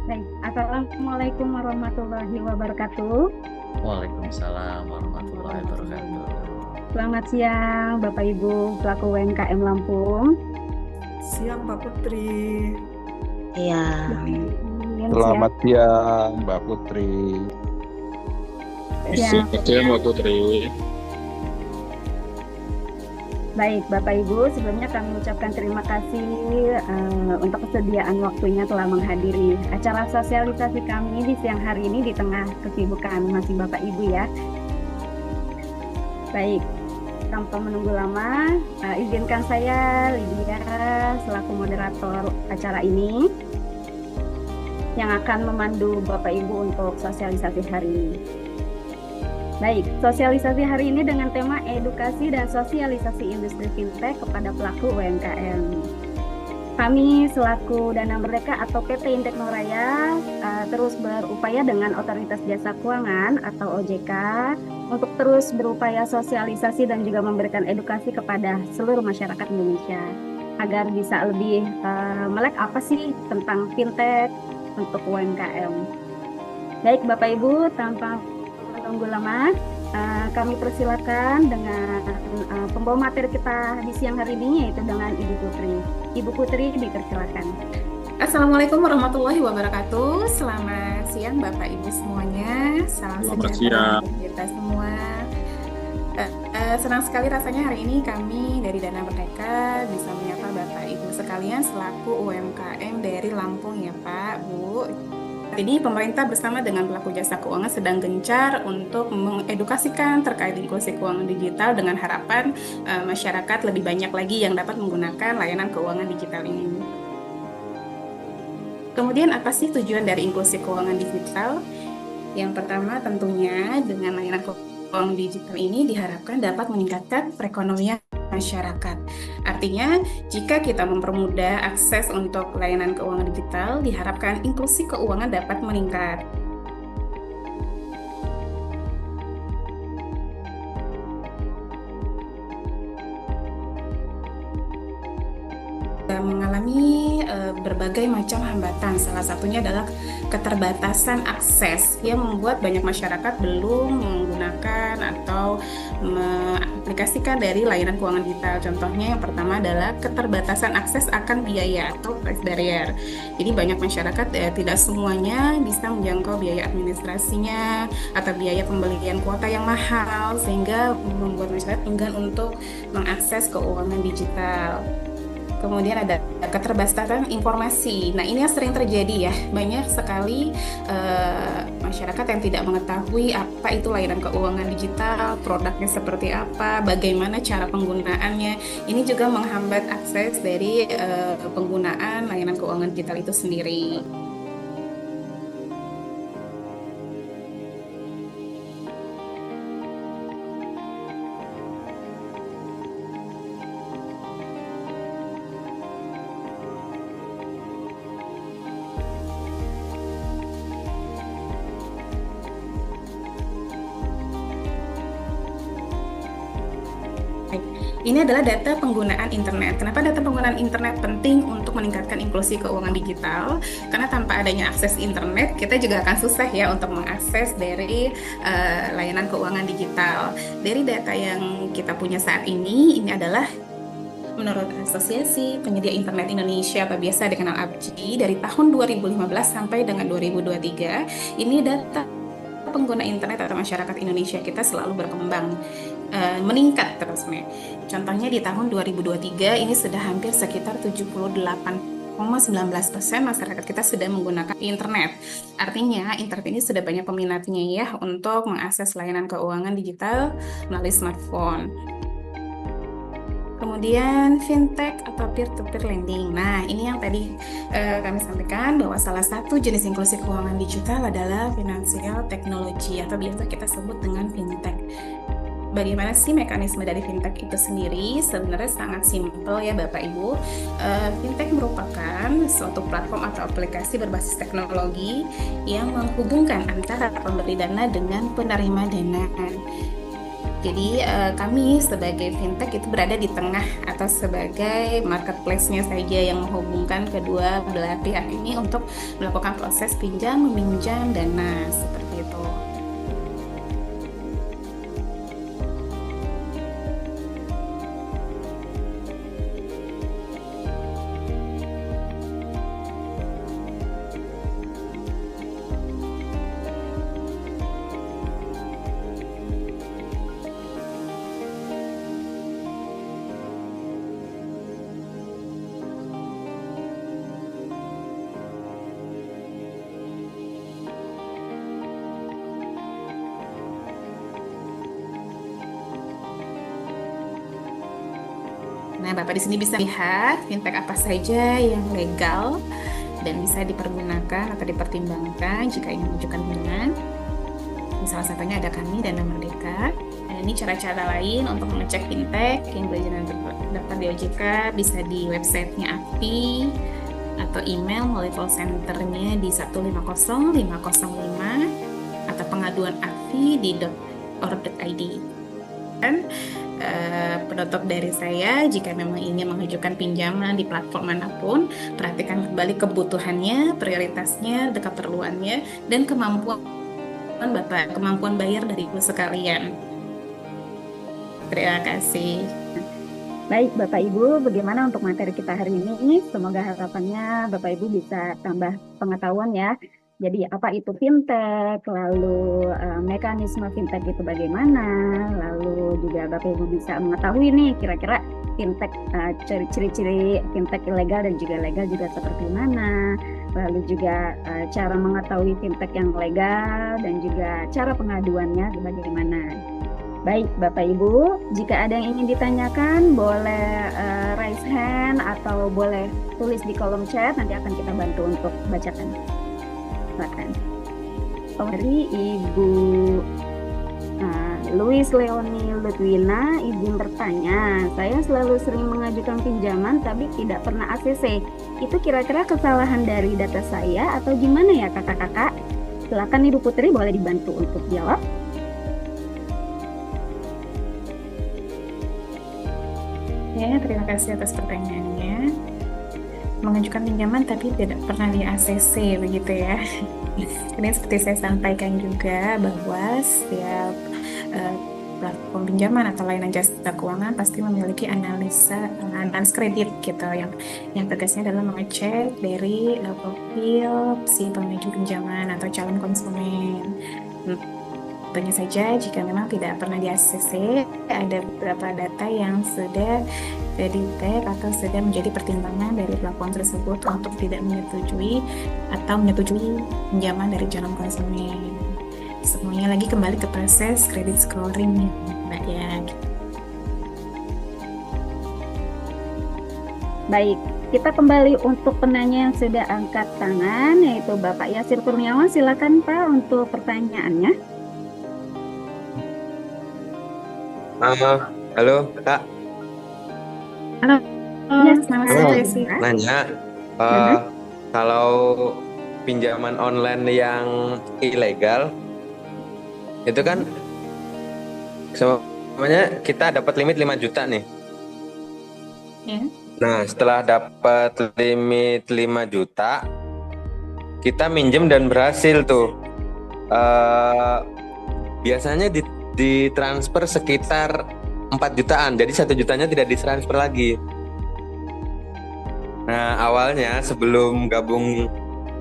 Baik, Assalamualaikum warahmatullahi wabarakatuh. Waalaikumsalam warahmatullahi wabarakatuh. Selamat siang, Bapak Ibu pelaku UMKM Lampung. Siang Mbak Putri. Iya, Yang siang, Selamat siang, Mbak Putri. siang. Siang Mbak Putri. Baik, Bapak Ibu, sebelumnya kami ucapkan terima kasih untuk kesediaan waktunya telah menghadiri acara sosialisasi kami di siang hari ini di tengah kesibukan masing Bapak Ibu ya. Baik, tanpa menunggu lama, izinkan saya Lydia selaku moderator acara ini yang akan memandu Bapak Ibu untuk sosialisasi hari ini. Baik, sosialisasi hari ini dengan tema edukasi dan sosialisasi industri fintech kepada pelaku UMKM. Kami selaku Dana Merdeka atau PT Intek Nuraya terus berupaya dengan Otoritas Jasa Keuangan atau OJK untuk terus berupaya sosialisasi dan juga memberikan edukasi kepada seluruh masyarakat Indonesia agar bisa lebih melek apa sih tentang fintech untuk UMKM. Baik Bapak Ibu, tanpa menunggu lama, kami persilakan dengan pembawa materi kita di siang hari ini yaitu dengan Ibu Putri. Ibu Putri dipersilakan. Assalamualaikum warahmatullahi wabarakatuh. Selamat siang Bapak Ibu semuanya. Salam Selamat sejahtera siang. untuk kita semua. Senang sekali rasanya hari ini kami dari Dana Merdeka bisa menyapa Bapak Ibu sekalian selaku UMKM dari Lampung ya Pak, Bu. Ini pemerintah bersama dengan pelaku jasa keuangan sedang gencar untuk mengedukasikan terkait inklusi keuangan digital dengan harapan masyarakat lebih banyak lagi yang dapat menggunakan layanan keuangan digital ini. Kemudian apa sih tujuan dari inklusi keuangan digital? Yang pertama tentunya dengan layanan keuangan digital ini diharapkan dapat meningkatkan perekonomian masyarakat. Artinya, jika kita mempermudah akses untuk layanan keuangan digital, diharapkan inklusi keuangan dapat meningkat. Mengalami berbagai macam hambatan. Salah satunya adalah keterbatasan akses yang membuat banyak masyarakat belum menggunakan atau mengaplikasikan dari layanan keuangan digital. Contohnya yang pertama adalah keterbatasan akses akan biaya atau price barrier. Jadi banyak masyarakat tidak semuanya bisa menjangkau biaya administrasinya atau biaya pembelian kuota yang mahal sehingga membuat masyarakat enggan untuk mengakses keuangan digital. Kemudian ada keterbatasan informasi. Nah, ini yang sering terjadi ya. Banyak sekali masyarakat yang tidak mengetahui apa itu layanan keuangan digital, produknya seperti apa, bagaimana cara penggunaannya. Ini juga menghambat akses dari penggunaan layanan keuangan digital itu sendiri. Ini adalah data penggunaan internet. Kenapa data penggunaan internet penting untuk meningkatkan inklusi keuangan digital? Karena tanpa adanya akses internet, kita juga akan susah ya untuk mengakses dari layanan keuangan digital. Dari data yang kita punya saat ini adalah menurut Asosiasi Penyedia Internet Indonesia atau biasa dikenal APJI dari tahun 2015 sampai dengan 2023, ini data pengguna internet atau masyarakat Indonesia kita selalu berkembang, meningkat terus nih. Contohnya di tahun 2023 ini sudah hampir sekitar 78,19% masyarakat kita sudah menggunakan internet. Artinya internet ini sudah banyak peminatnya ya untuk mengakses layanan keuangan digital melalui smartphone. Kemudian fintech atau peer-to-peer lending. Nah, ini yang tadi kami sampaikan bahwa salah satu jenis inklusi keuangan digital adalah financial technology atau biasa kita sebut dengan fintech. Bagaimana sih mekanisme dari fintech itu sendiri? Sebenarnya sangat simpel ya Bapak Ibu. Fintech merupakan suatu platform atau aplikasi berbasis teknologi yang menghubungkan antara pemberi dana dengan penerima dana. Jadi kami sebagai fintech itu berada di tengah atau sebagai marketplace-nya saja yang menghubungkan kedua belah pihak ini untuk melakukan proses pinjam, meminjam dana seperti itu. Nah, Bapak di sini bisa lihat fintech apa saja yang legal dan bisa dipergunakan atau dipertimbangkan jika ingin mengajukan pinjaman. Salah satunya ada kami, Dana Merdeka. Nah, ini cara-cara lain untuk mengecek fintech yang belajar dapat di OJK bisa di websitenya AFI atau email melalui call centernya di 150 505 atau pengaduan AFI di .or.id. Dan penutup dari saya, jika memang ingin mengajukan pinjaman di platform manapun, perhatikan kembali kebutuhannya, prioritasnya, keperluannya, dan kemampuan Bapak, kemampuan bayar dari Ibu sekalian. Terima kasih. Baik Bapak Ibu, bagaimana untuk materi kita hari ini? Semoga harapannya Bapak Ibu bisa tambah pengetahuan ya. Jadi apa itu fintech, lalu mekanisme fintech itu bagaimana, lalu juga Bapak Ibu bisa mengetahui nih kira-kira fintech, ciri-ciri fintech ilegal dan juga legal juga seperti mana, lalu juga cara mengetahui fintech yang legal dan juga cara pengaduannya bagaimana. Baik Bapak Ibu, jika ada yang ingin ditanyakan boleh raise hand atau boleh tulis di kolom chat, nanti akan kita bantu untuk bacakan. Silakan. Dari Ibu Luis Leoni Ludwina, izin bertanya, saya selalu sering mengajukan pinjaman tapi tidak pernah ACC. Itu kira-kira kesalahan dari data saya atau gimana ya kakak-kakak? Silakan Ibu Putri, boleh dibantu untuk jawab. Ya, terima kasih atas pertanyaannya. Mengajukan pinjaman tapi tidak pernah di ACC begitu ya. Ini seperti saya sampaikan juga bahwa setiap platform pinjaman atau layanan jasa keuangan pasti memiliki analis kredit gitu yang tegasnya adalah mengecek dari profil si pengajuh pinjaman atau calon konsumen. Tentunya saja jika memang tidak pernah di ACC, ada beberapa data yang sudah detect atau sudah menjadi pertimbangan dari platform tersebut untuk tidak menyetujui atau menyetujui pinjaman dari calon konsumen. Semuanya lagi kembali ke proses credit scoring ya, Mbak ya. Baik, kita kembali untuk penanya yang sudah angkat tangan, yaitu Bapak Yasir Kurniawan. Silakan Pak untuk pertanyaannya. Halo Kak. Halo, Ya, selamat Halo. sore sih. Nanya, kalau pinjaman online yang ilegal, itu kan semuanya kita dapat limit 5 juta nih. Ya. Nah, setelah dapat limit 5 juta, kita minjem dan berhasil tuh. Biasanya ditransfer sekitar 4 jutaan, jadi 1 jutanya tidak ditransfer lagi. Nah, awalnya sebelum gabung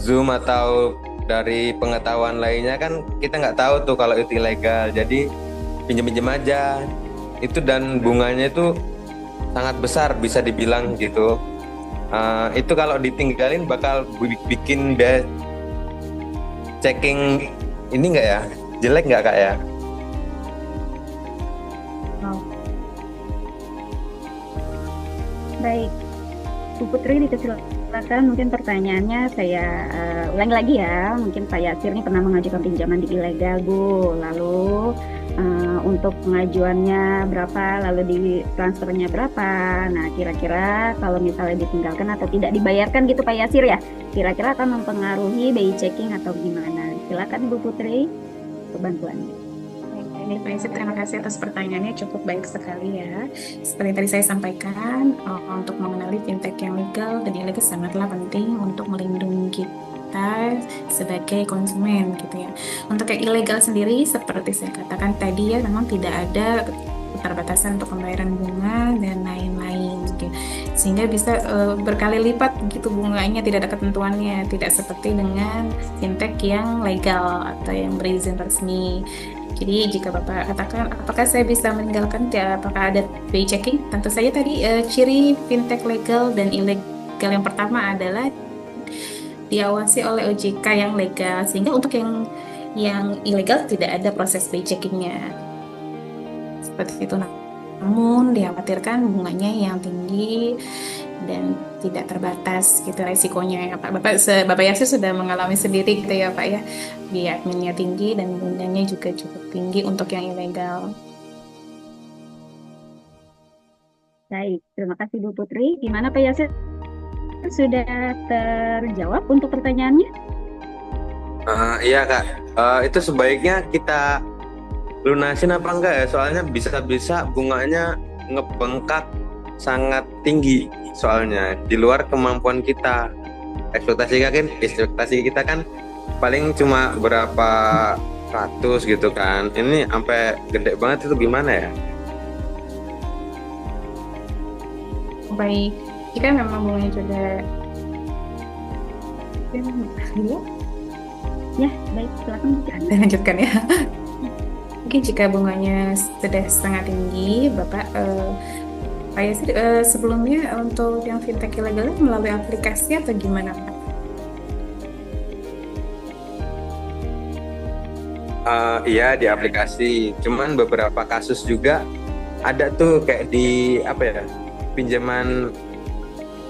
Zoom atau dari pengetahuan lainnya kan kita nggak tahu tuh kalau itu ilegal, jadi pinjem-pinjem aja. Itu dan bunganya itu sangat besar bisa dibilang gitu. Itu kalau ditinggalin bakal bikin biaya checking ini nggak ya? Jelek nggak Kak ya? Baik, Bu Putri dikesilakan mungkin pertanyaannya saya ulangi lagi ya. Mungkin Pak Yasir ini pernah mengajukan pinjaman di ilegal Bu, lalu untuk pengajuannya berapa, lalu di transfernya berapa. Nah kira-kira kalau misalnya ditinggalkan atau tidak dibayarkan gitu Pak Yasir ya, kira-kira akan mempengaruhi BI checking atau gimana? Silakan Bu Putri untuk bantuannya. Oke. Ini Faisal, terima kasih atas pertanyaannya, cukup baik sekali ya. Seperti tadi saya sampaikan, untuk mengenali fintech yang legal dan ilegal sangatlah penting untuk melindungi kita sebagai konsumen gitu ya. Untuk yang ilegal sendiri, seperti saya katakan tadi ya, memang tidak ada keterbatasan untuk pembayaran bunga dan lain-lain gitu. Sehingga bisa berkali lipat gitu bunganya, tidak ada ketentuannya, tidak seperti dengan fintech yang legal atau yang berizin resmi. Jadi jika Bapak katakan apakah saya bisa meninggalkan, apakah ada BI checking? Tentu saja tadi ciri fintech legal dan ilegal yang pertama adalah diawasi oleh OJK yang legal, sehingga untuk yang ilegal tidak ada proses BI checkingnya. Seperti itu. Namun dikhawatirkan bunganya yang tinggi dan tidak terbatas gitu resikonya ya Pak. Bapak Yasir sudah mengalami sendiri gitu ya Pak ya. Biaya adminnya tinggi dan bunganya juga cukup tinggi untuk yang ilegal. Baik, terima kasih Bu Putri. Gimana Pak Yasir? Sudah terjawab untuk pertanyaannya? Iya Kak, itu sebaiknya kita lunasin apa enggak ya? Soalnya bisa-bisa bunganya ngebengkak sangat tinggi, soalnya di luar kemampuan kita. Ekspektasi kita kan paling cuma berapa ratus gitu kan. Ini sampai gede banget, itu gimana ya? Baik, jika memang bunganya juga Ya, baik, silakan lanjutkan. saya lanjutkan ya. Mungkin jika bunganya sudah sangat tinggi, Bapak Pak Yasir, sebelumnya untuk yang fintech ilegal melalui aplikasi atau gimana Pak? Iya, di aplikasi. Cuman beberapa kasus juga ada tuh kayak di apa ya, pinjaman,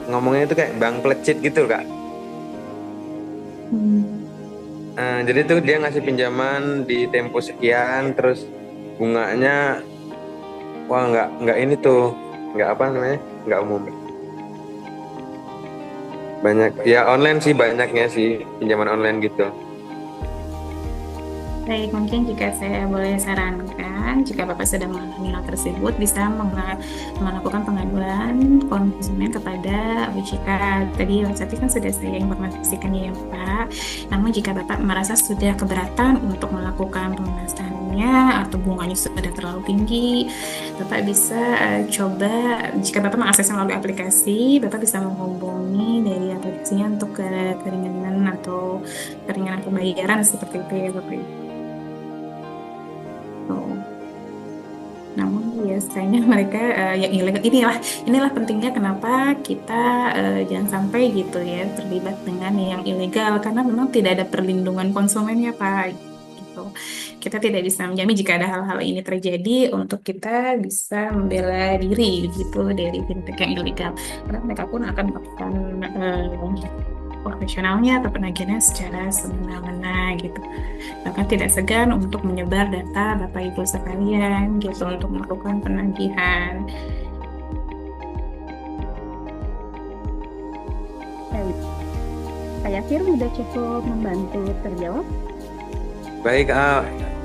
ngomongnya itu kayak bank plecit gitu Kak. Jadi tuh dia ngasih pinjaman di tempo sekian, terus bunganya wah nggak ini tuh, nggak apa namanya, nggak umum. Banyak ya online sih, banyaknya sih pinjaman online gitu. Baik, mungkin jika saya boleh sarankan, jika Bapak sedang mengalami hal tersebut, bisa melakukan pengaduan konsumen kepada OJK. Tadi kan sudah saya informasikan ya Pak. Namun jika Bapak merasa sudah keberatan untuk melakukan pelunasannya atau bunganya sudah terlalu tinggi, Bapak bisa coba, jika Bapak mengaksesnya melalui aplikasi, Bapak bisa menghubungi dari aplikasinya untuk keringanan atau keringanan pembayaran seperti itu ya Bapak. Namun biasanya mereka yang ilegal, inilah pentingnya kenapa kita jangan sampai gitu ya terlibat dengan yang ilegal, karena memang tidak ada perlindungan konsumennya Pak gitu. Kita tidak bisa menjamin jika ada hal-hal ini terjadi untuk kita bisa membela diri gitu dari fintech yang ilegal, karena mereka pun akan melakukan profesionalnya atau penagihannya secara semena-mena gitu. Bahkan tidak segan untuk menyebar data Bapak Ibu sekalian gitu untuk melakukan penagihan. Baik, Pak Yasir sudah cukup membantu terjawab. Baik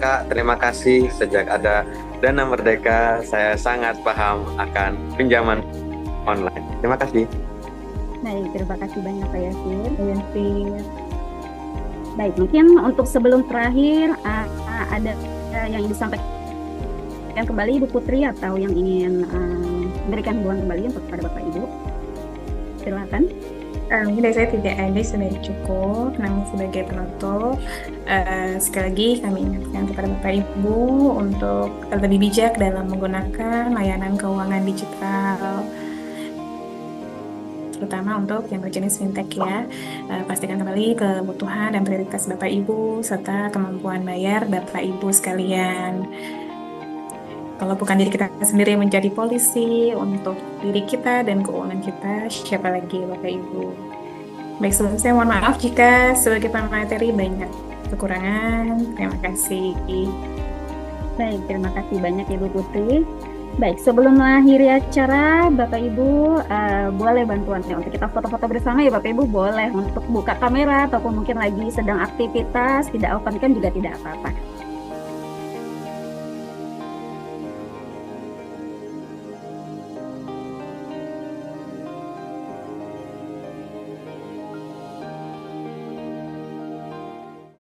Kak, terima kasih. Sejak ada Dana Merdeka, saya sangat paham akan pinjaman online. Terima kasih. Baik, terima kasih banyak Pak Yasir. Baik, mungkin untuk sebelum terakhir ada yang ingin disampaikan kembali Ibu Putri atau yang ingin memberikan hubungan kembali untuk kepada Bapak Ibu. Silakan. Mungkin dari saya tidak ada, sudah cukup. Namun sebagai penutup, sekali lagi kami ingatkan kepada Bapak Ibu untuk lebih bijak dalam menggunakan layanan keuangan digital, terutama untuk yang berjenis fintech ya. Pastikan kembali kebutuhan dan prioritas Bapak Ibu serta kemampuan bayar Bapak Ibu sekalian. Kalau bukan diri kita sendiri yang menjadi polisi untuk diri kita dan keuangan kita, siapa lagi Bapak Ibu? Baik, sebelum saya mohon maaf jika sebagai pemateri banyak kekurangan. Terima kasih. Baik, terima kasih banyak Ibu Putri. Baik, sebelum mengakhiri acara, Bapak Ibu boleh bantuannya untuk kita foto-foto bersama ya Bapak Ibu, boleh untuk buka kamera ataupun mungkin lagi sedang aktivitas, tidak open cam juga tidak apa-apa.